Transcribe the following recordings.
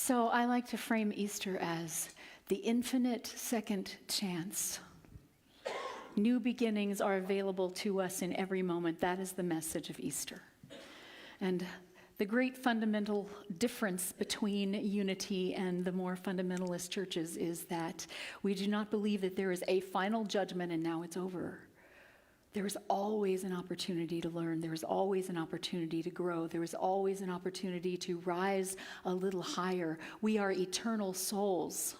So I like to frame Easter as the infinite second chance. New beginnings are available to us in every moment. That is the message of Easter. And the great fundamental difference between Unity and the more fundamentalist churches is that we do not believe that there is a final judgment and now it's over. There is always an opportunity to learn. There is always an opportunity to grow. There is always an opportunity to rise a little higher. We are eternal souls.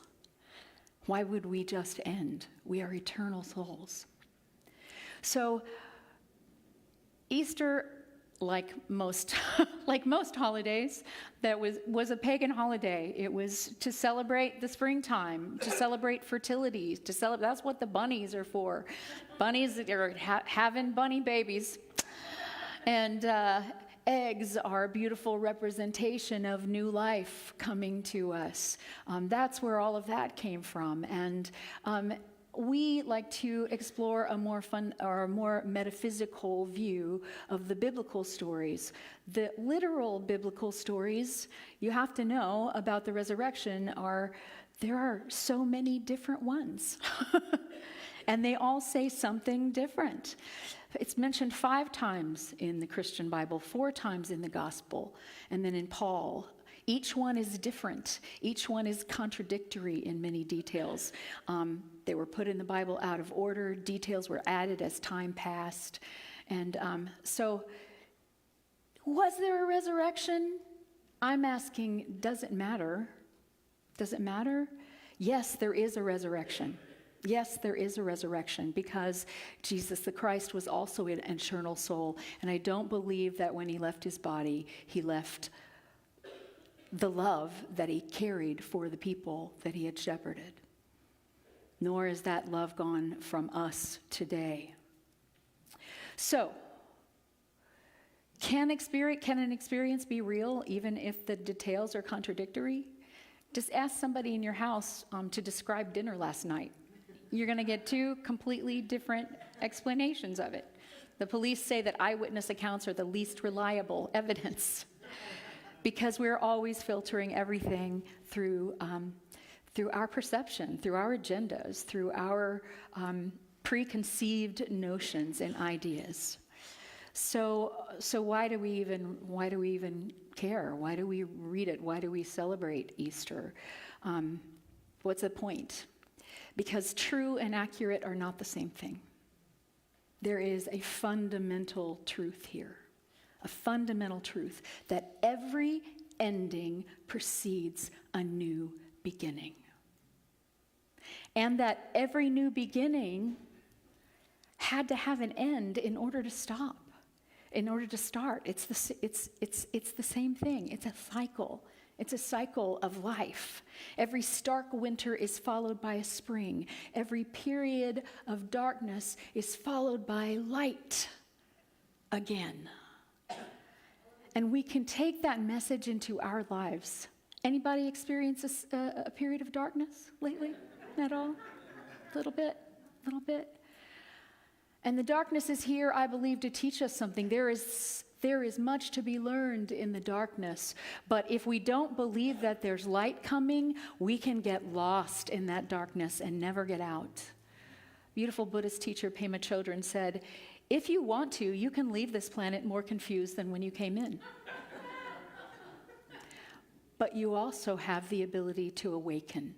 Why would we just end? We are eternal souls. So Easter, like most holidays, that was a pagan holiday. It was to celebrate the springtime, to celebrate fertility, that's what the bunnies are for. Bunnies are having bunny babies. And eggs are a beautiful representation of new life coming to us. That's where all of that came from. And we like to explore a more fun or a more metaphysical view of the biblical stories. The literal biblical stories, you have to know about the resurrection, there are so many different ones. And they all say something different. It's mentioned 5 times in the Christian Bible, 4 times in the Gospel, and then in Paul. Each one is different. Each one is contradictory in many details. They were put in the Bible out of order. Details were added as time passed. And so, was there a resurrection? I'm asking, does it matter? Does it matter? Yes, there is a resurrection. Yes, there is a resurrection because Jesus the Christ was also an eternal soul. And I don't believe that when he left his body, he left the love that he carried for the people that he had shepherded. Nor is that love gone from us today. So, can an experience be real even if the details are contradictory? Just ask somebody in your house to describe dinner last night. You're going to get 2 completely different explanations of it. The police say that eyewitness accounts are the least reliable evidence because we're always filtering everything through our perception, through our agendas, through our preconceived notions and ideas. So why do we even care? Why do we read it? Why do we celebrate Easter? What's the point? Because true and accurate are not the same thing. There is a fundamental truth here, a fundamental truth that every ending precedes a new beginning. And that every new beginning had to have an end in order to stop, in order to start. It's the same thing. It's a cycle. It's a cycle of life. Every stark winter is followed by a spring. Every period of darkness is followed by light again. And we can take that message into our lives. Anybody experience a period of darkness lately? At all? A little bit? And the darkness is here, I believe, to teach us something. There is much to be learned in the darkness, but if we don't believe that there's light coming, we can get lost in that darkness and never get out. Beautiful Buddhist teacher Pema Chodron said, if you want to, you can leave this planet more confused than when you came in. But you also have the ability to awaken.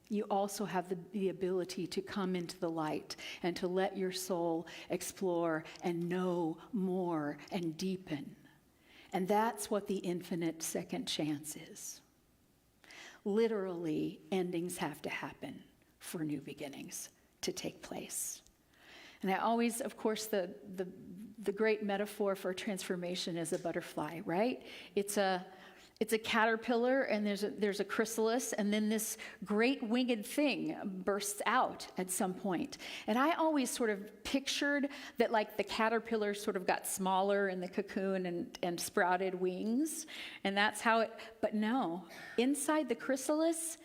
You also have the ability to come into the light and to let your soul explore and know more and deepen. And that's what the infinite second chance is. Literally, endings have to happen for new beginnings to take place. And I always, of course, the great metaphor for transformation is a butterfly, right? It's a caterpillar, and there's a chrysalis, and then this great winged thing bursts out at some point. And I always sort of pictured that, like, the caterpillar sort of got smaller in the cocoon and sprouted wings, and that's how it. But no, inside the chrysalis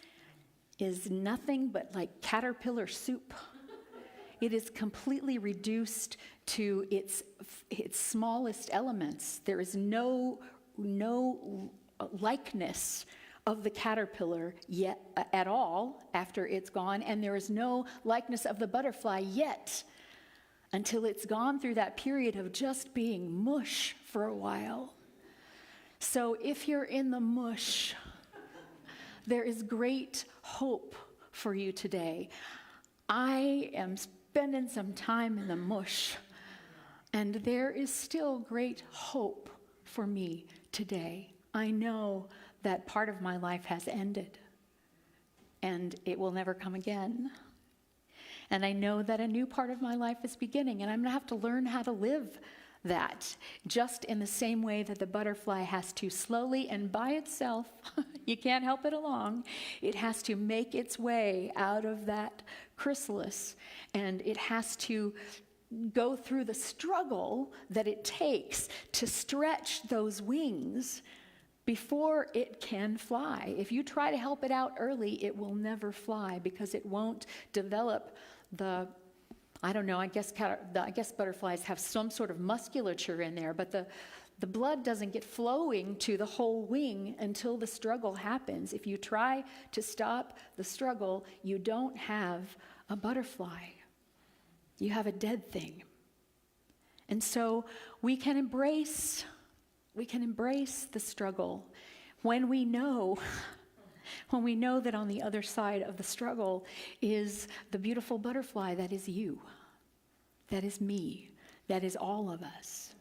is nothing but like caterpillar soup. It is completely reduced to its smallest elements. There is no likeness of the caterpillar yet at all after it's gone, and there is no likeness of the butterfly yet until it's gone through that period of just being mush for a while. So if you're in the mush, there is great hope for you today. I am spending some time in the mush, and there is still great hope for me today. I know that part of my life has ended, and it will never come again. And I know that a new part of my life is beginning, and I'm going to have to learn how to live that, just in the same way that the butterfly has to slowly and by itself, you can't help it along, it has to make its way out of that chrysalis, and it has to go through the struggle that it takes to stretch those wings before it can fly. If you try to help it out early, it will never fly because it won't develop I guess butterflies have some sort of musculature in there, but the blood doesn't get flowing to the whole wing until the struggle happens. If you try to stop the struggle, you don't have a butterfly. You have a dead thing. And so we can embrace the struggle when we know that on the other side of the struggle is the beautiful butterfly that is you, that is me, that is all of us.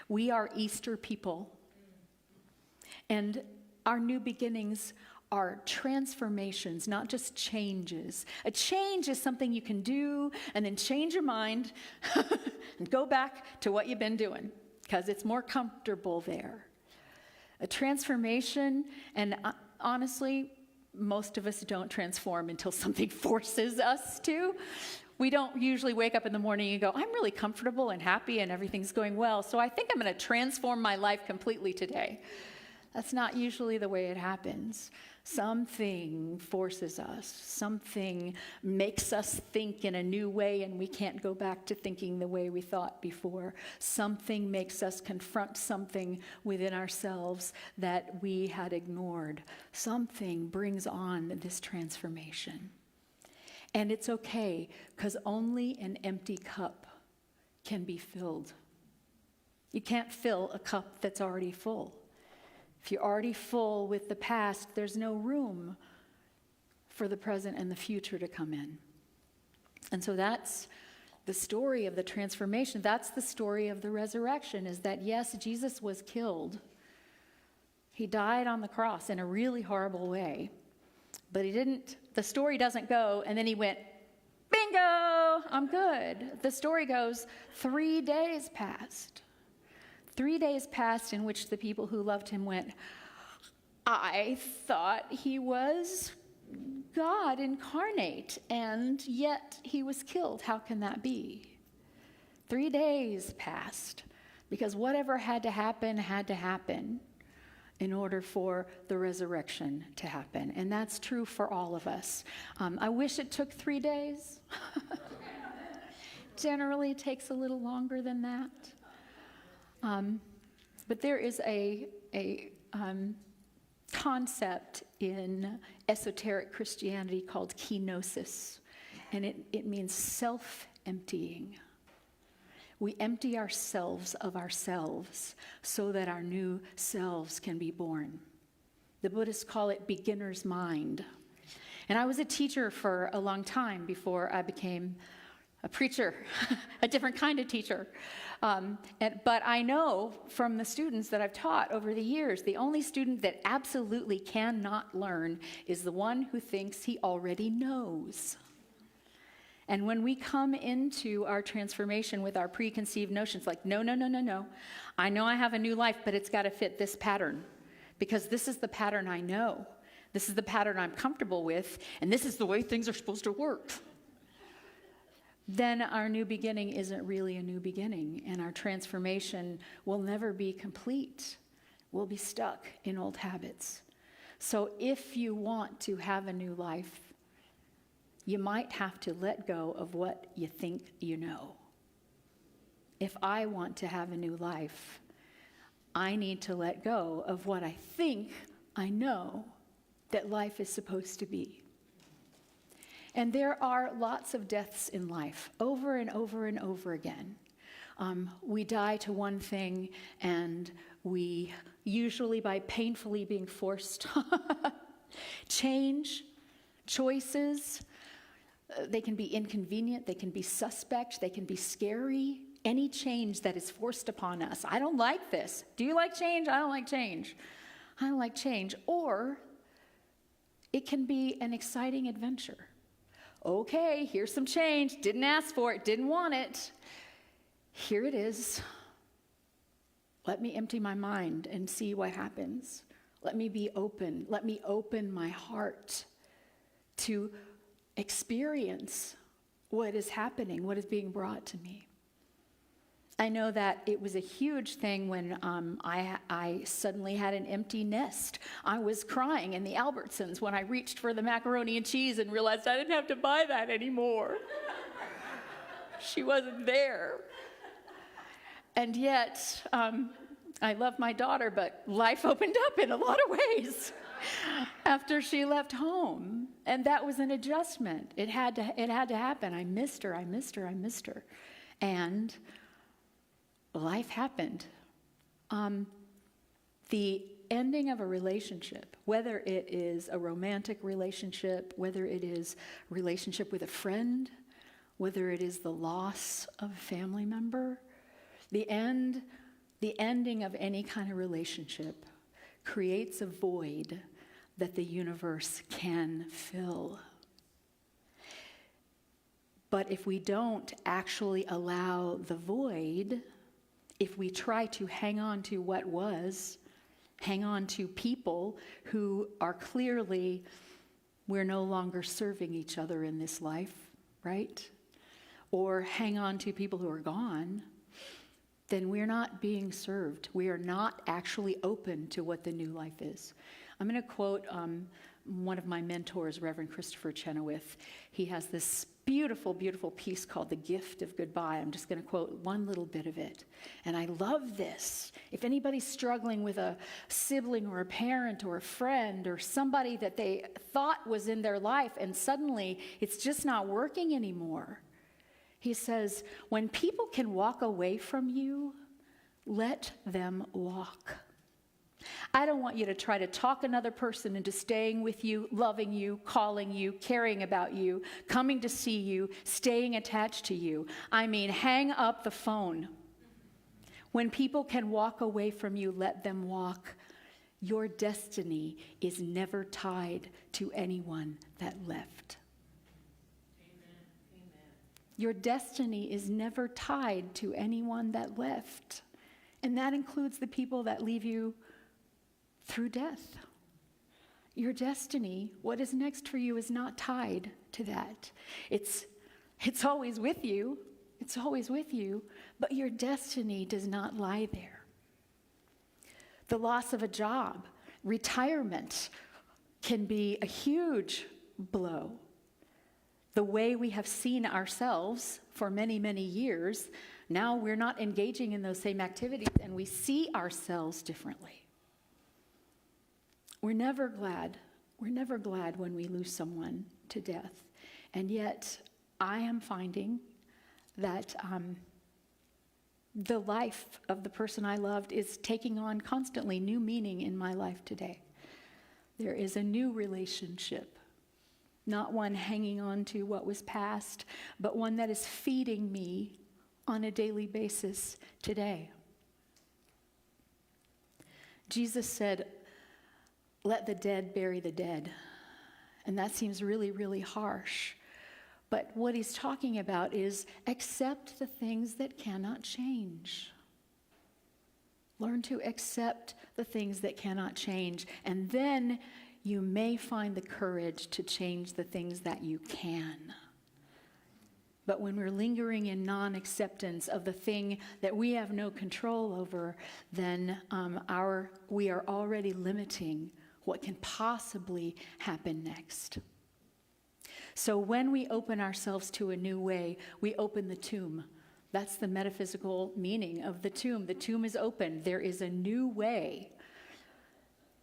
We are Easter people, and our new beginnings are transformations, not just changes. A change is something you can do and then change your mind and go back to what you've been doing because it's more comfortable there. A transformation, and honestly, most of us don't transform until something forces us to. We don't usually wake up in the morning and go, I'm really comfortable and happy and everything's going well, so I think I'm going to transform my life completely today. That's not usually the way it happens. Something forces us. Something makes us think in a new way, and we can't go back to thinking the way we thought before. Something makes us confront something within ourselves that we had ignored. Something brings on this transformation. And it's okay, because only an empty cup can be filled. You can't fill a cup that's already full. If you're already full with the past, there's no room for the present and the future to come in. And so that's the story of the transformation. That's the story of the resurrection, is that yes, Jesus was killed. He died on the cross in a really horrible way. But the story doesn't go, and then he went, bingo, I'm good. The story goes, 3 days passed. 3 days passed in which the people who loved him went, I thought he was God incarnate, and yet he was killed. How can that be? 3 days passed, because whatever had to happen in order for the resurrection to happen. And that's true for all of us. I wish it took 3 days. Generally, it takes a little longer than that. But there is a concept in esoteric Christianity called kenosis, and it means self-emptying. We empty ourselves of ourselves so that our new selves can be born. The Buddhists call it beginner's mind. And I was a teacher for a long time before I became a preacher, a different kind of teacher. But I know from the students that I've taught over the years, the only student that absolutely cannot learn is the one who thinks he already knows. And when we come into our transformation with our preconceived notions, like, no, I know I have a new life, but it's got to fit this pattern, because this is the pattern I know. This is the pattern I'm comfortable with, and this is the way things are supposed to work. Then our new beginning isn't really a new beginning, and our transformation will never be complete. We'll be stuck in old habits. So if you want to have a new life, you might have to let go of what you think you know. If I want to have a new life, I need to let go of what I think I know that life is supposed to be. And there are lots of deaths in life, over and over and over again. We die to one thing, and we usually by painfully being forced. Change, choices, they can be inconvenient, they can be suspect, they can be scary. Any change that is forced upon us. I don't like this. Do you like change? I don't like change. I don't like change. Or it can be an exciting adventure. Okay, here's some change. Didn't ask for it, didn't want it. Here it is. Let me empty my mind and see what happens. Let me be open. Let me open my heart to experience what is happening, what is being brought to me. I know that it was a huge thing when I suddenly had an empty nest. I was crying in the Albertsons when I reached for the macaroni and cheese and realized I didn't have to buy that anymore. She wasn't there. And yet, I love my daughter, but life opened up in a lot of ways after she left home. And that was an adjustment. It had to happen. I missed her. And life happened. The ending of a relationship, whether it is a romantic relationship, whether it is a relationship with a friend, whether it is the loss of a family member, the ending of any kind of relationship creates a void that the universe can fill. But if we don't actually allow the void, if we try to hang on to what was, hang on to people who are clearly, we're no longer serving each other in this life, right? Or hang on to people who are gone, then we're not being served. We are not actually open to what the new life is. I'm going to quote one of my mentors, Reverend Christopher Chenoweth. He has this beautiful, beautiful piece called The Gift of Goodbye. I'm just going to quote one little bit of it. And I love this. If anybody's struggling with a sibling or a parent or a friend or somebody that they thought was in their life and suddenly it's just not working anymore, he says, when people can walk away from you, let them walk. I don't want you to try to talk another person into staying with you, loving you, calling you, caring about you, coming to see you, staying attached to you. I mean, hang up the phone. When people can walk away from you, let them walk. Your destiny is never tied to anyone that left. Your destiny is never tied to anyone that left. And that includes the people that leave you through death. Your destiny, what is next for you, is not tied to that. It's always with you. It's always with you, but your destiny does not lie there. The loss of a job, retirement can be a huge blow. The way we have seen ourselves for many, many years, now we're not engaging in those same activities and we see ourselves differently. We're never glad when we lose someone to death. And yet, I am finding that the life of the person I loved is taking on constantly new meaning in my life today. There is a new relationship, not one hanging on to what was past, but one that is feeding me on a daily basis today. Jesus said, "Let the dead bury the dead." And that seems really, really harsh. But what he's talking about is accept the things that cannot change. Learn to accept the things that cannot change. And then you may find the courage to change the things that you can. But when we're lingering in non-acceptance of the thing that we have no control over, then we are already limiting what can possibly happen next. So when we open ourselves to a new way, we open the tomb. That's the metaphysical meaning of the tomb. The tomb is open. There is a new way.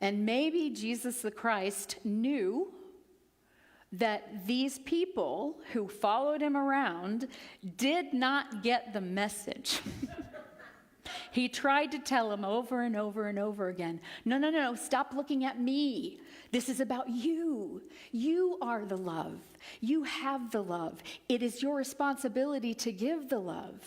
And maybe Jesus the Christ knew that these people who followed him around did not get the message. He tried to tell them over and over and over again, no, stop looking at me. This is about you. You are the love. You have the love. It is your responsibility to give the love.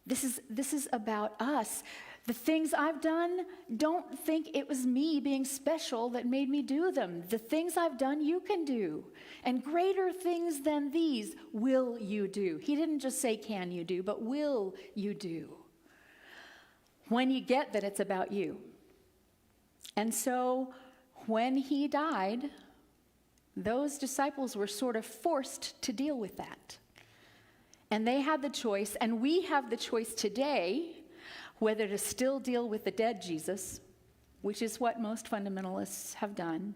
This is about us. The things I've done, don't think it was me being special that made me do them. The things I've done, you can do. And greater things than these will you do. He didn't just say, can you do, but will you do. When you get that it's about you. And so when he died, those disciples were sort of forced to deal with that. And they had the choice, and we have the choice today, whether to still deal with the dead Jesus, which is what most fundamentalists have done,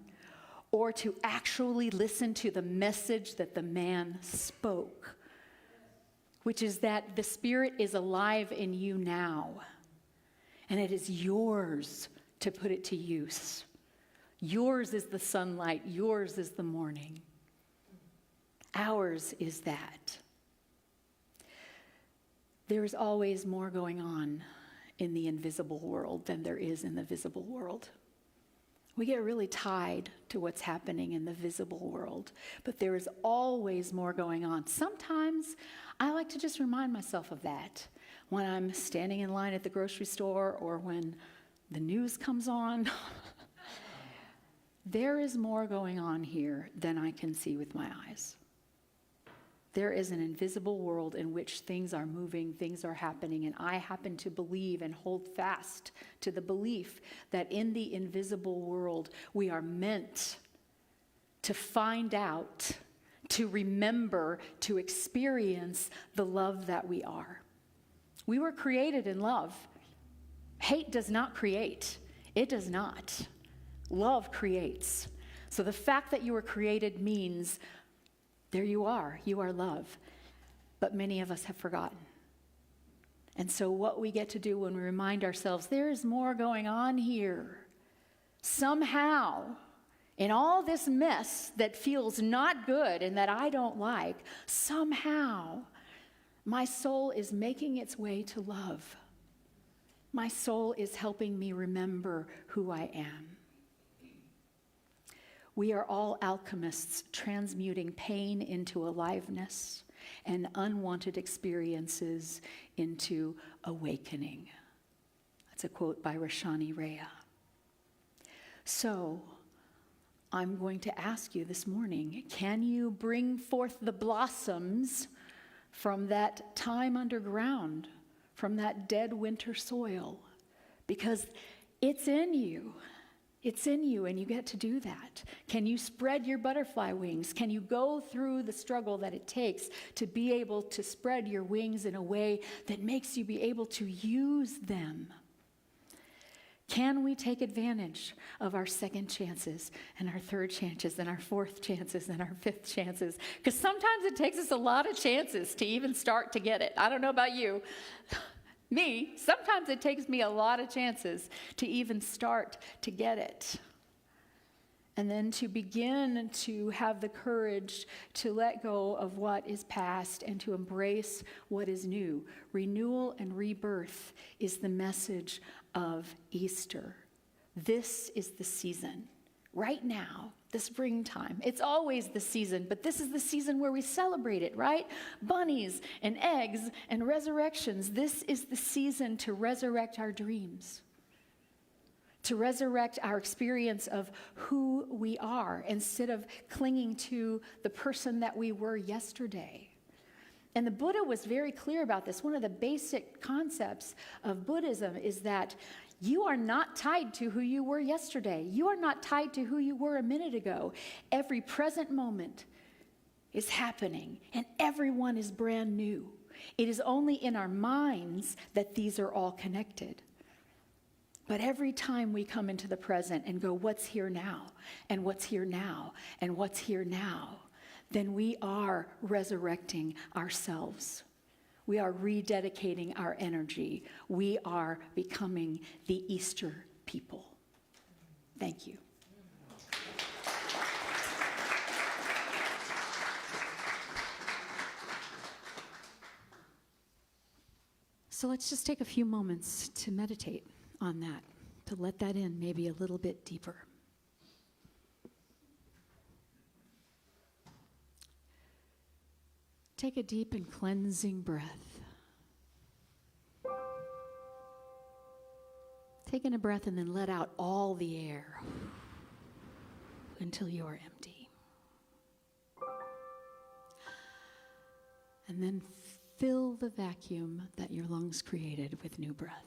or to actually listen to the message that the man spoke, which is that the Spirit is alive in you now, and it is yours to put it to use. Yours is the sunlight. Yours is the morning. Ours is that. There is always more going on in the invisible world than there is in the visible world. We get really tied to what's happening in the visible world, but there is always more going on. Sometimes I like to just remind myself of that when I'm standing in line at the grocery store or when the news comes on. There is more going on here than I can see with my eyes. There is an invisible world in which things are moving, things are happening, and I happen to believe and hold fast to the belief that in the invisible world we are meant to find out, to remember, to experience the love that we are. We were created in love. Hate does not create. It does not. Love creates. So the fact that you were created means there you are love. But many of us have forgotten. And so what we get to do when we remind ourselves, there is more going on here. Somehow, in all this mess that feels not good and that I don't like, somehow my soul is making its way to love. My soul is helping me remember who I am. We are all alchemists transmuting pain into aliveness and unwanted experiences into awakening. That's a quote by Rashani Rhea. So, I'm going to ask you this morning, can you bring forth the blossoms from that time underground, from that dead winter soil? Because it's in you. It's in you, and you get to do that. Can you spread your butterfly wings? Can you go through the struggle that it takes to be able to spread your wings in a way that makes you be able to use them? Can we take advantage of our second chances and our third chances and our fourth chances and our fifth chances? Because sometimes it takes us a lot of chances to even start to get it. I don't know about you. Me, sometimes it takes me a lot of chances to even start to get it. And then to begin to have the courage to let go of what is past and to embrace what is new. Renewal and rebirth is the message of Easter. This is the season. Right now, the springtime. It's always the season, but this is the season where we celebrate it, right? Bunnies and eggs and resurrections. This is the season to resurrect our dreams, to resurrect our experience of who we are instead of clinging to the person that we were yesterday. And the Buddha was very clear about this. One of the basic concepts of Buddhism is that you are not tied to who you were yesterday. You are not tied to who you were a minute ago. Every present moment is happening, and everyone is brand new. It is only in our minds that these are all connected. But every time we come into the present and go, what's here now? And what's here now? And what's here now? Then we are resurrecting ourselves. We are rededicating our energy. We are becoming the Easter people. Thank you. So let's just take a few moments to meditate on that, to let that in maybe a little bit deeper. Take a deep and cleansing breath. Take in a breath and then let out all the air until you are empty. And then fill the vacuum that your lungs created with new breath.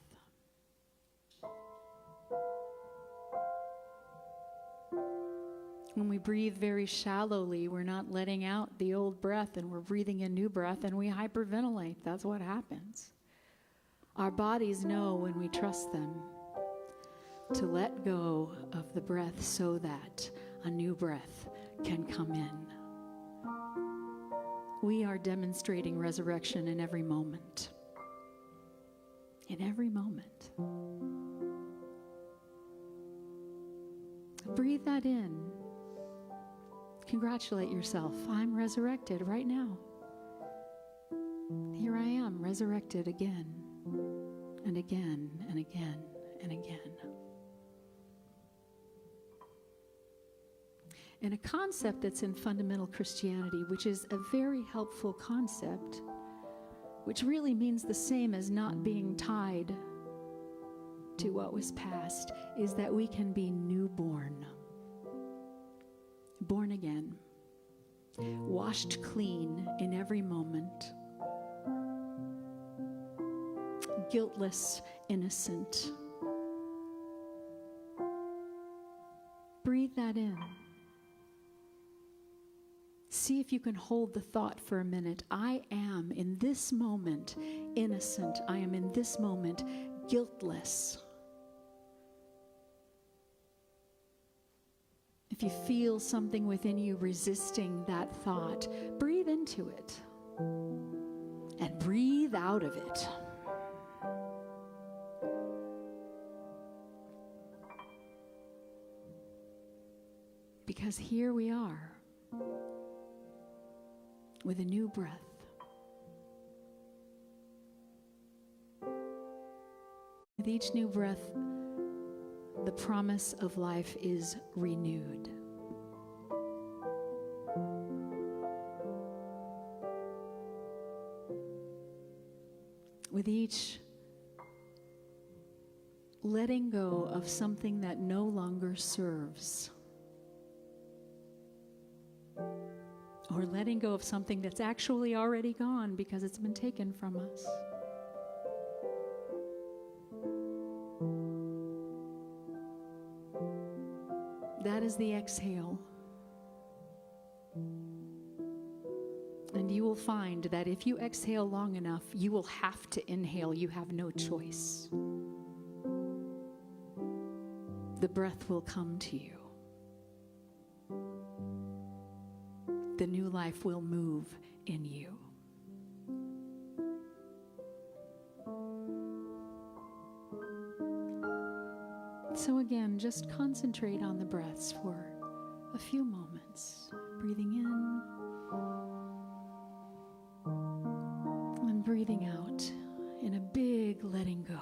When we breathe very shallowly, we're not letting out the old breath and we're breathing in new breath and we hyperventilate. That's what happens. Our bodies know when we trust them to let go of the breath so that a new breath can come in. We are demonstrating resurrection in every moment. In every moment. Breathe that in. Congratulate yourself. I'm resurrected right now. Here I am, resurrected again and again and again and again. And a concept that's in fundamental Christianity, which is a very helpful concept, which really means the same as not being tied to what was past, is that we can be newborn, born again, washed clean in every moment, guiltless, innocent. Breathe that in. See if you can hold the thought for a minute. I am in this moment innocent. I am in this moment guiltless. If you feel something within you resisting that thought, breathe into it and breathe out of it. Because here we are with a new breath. With each new breath, the promise of life is renewed. With each letting go of something that no longer serves, or letting go of something that's actually already gone because it's been taken from us. That is the exhale. And you will find that if you exhale long enough, you will have to inhale. You have no choice. The breath will come to you. The new life will move in you. So again, just concentrate on the breaths for a few moments. Breathing in and breathing out in a big letting go.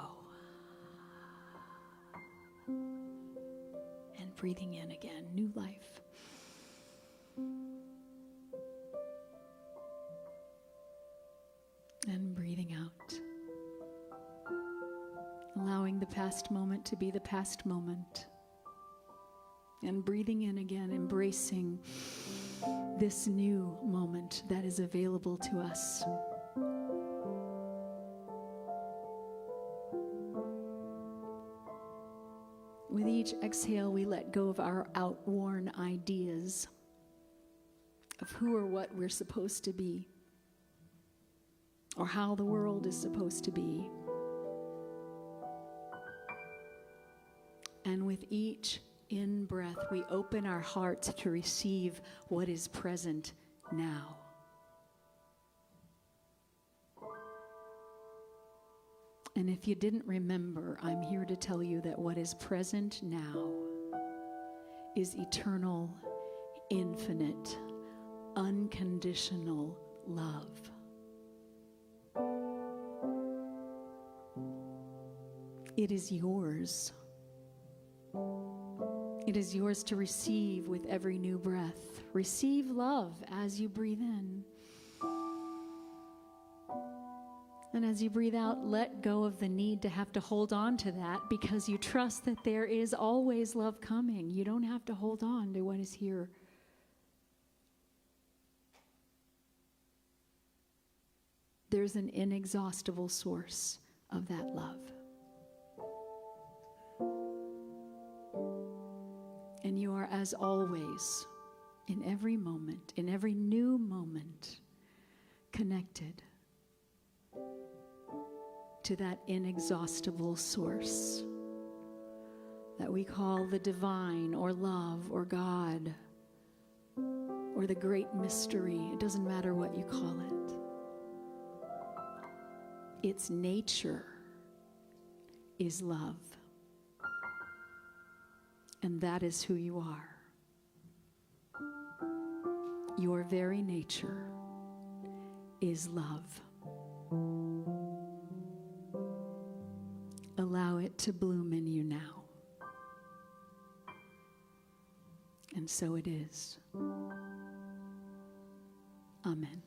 And breathing in again, new life. And breathing out. Allowing the past moment to be the past moment. And breathing in again, embracing this new moment that is available to us. With each exhale, we let go of our outworn ideas of who or what we're supposed to be, or how the world is supposed to be. And with each in-breath, we open our hearts to receive what is present now. And if you didn't remember, I'm here to tell you that what is present now is eternal, infinite, unconditional love. It is yours. It is yours to receive with every new breath. Receive love as you breathe in. And as you breathe out, let go of the need to have to hold on to that, because you trust that there is always love coming. You don't have to hold on to what is here. There's an inexhaustible source of that love. And you are, as always, in every moment, in every new moment, connected to that inexhaustible source that we call the divine, or love, or God, or the great mystery. It doesn't matter what you call it. Its nature is love. And that is who you are. Your very nature is love. Allow it to bloom in you now. And so it is. Amen.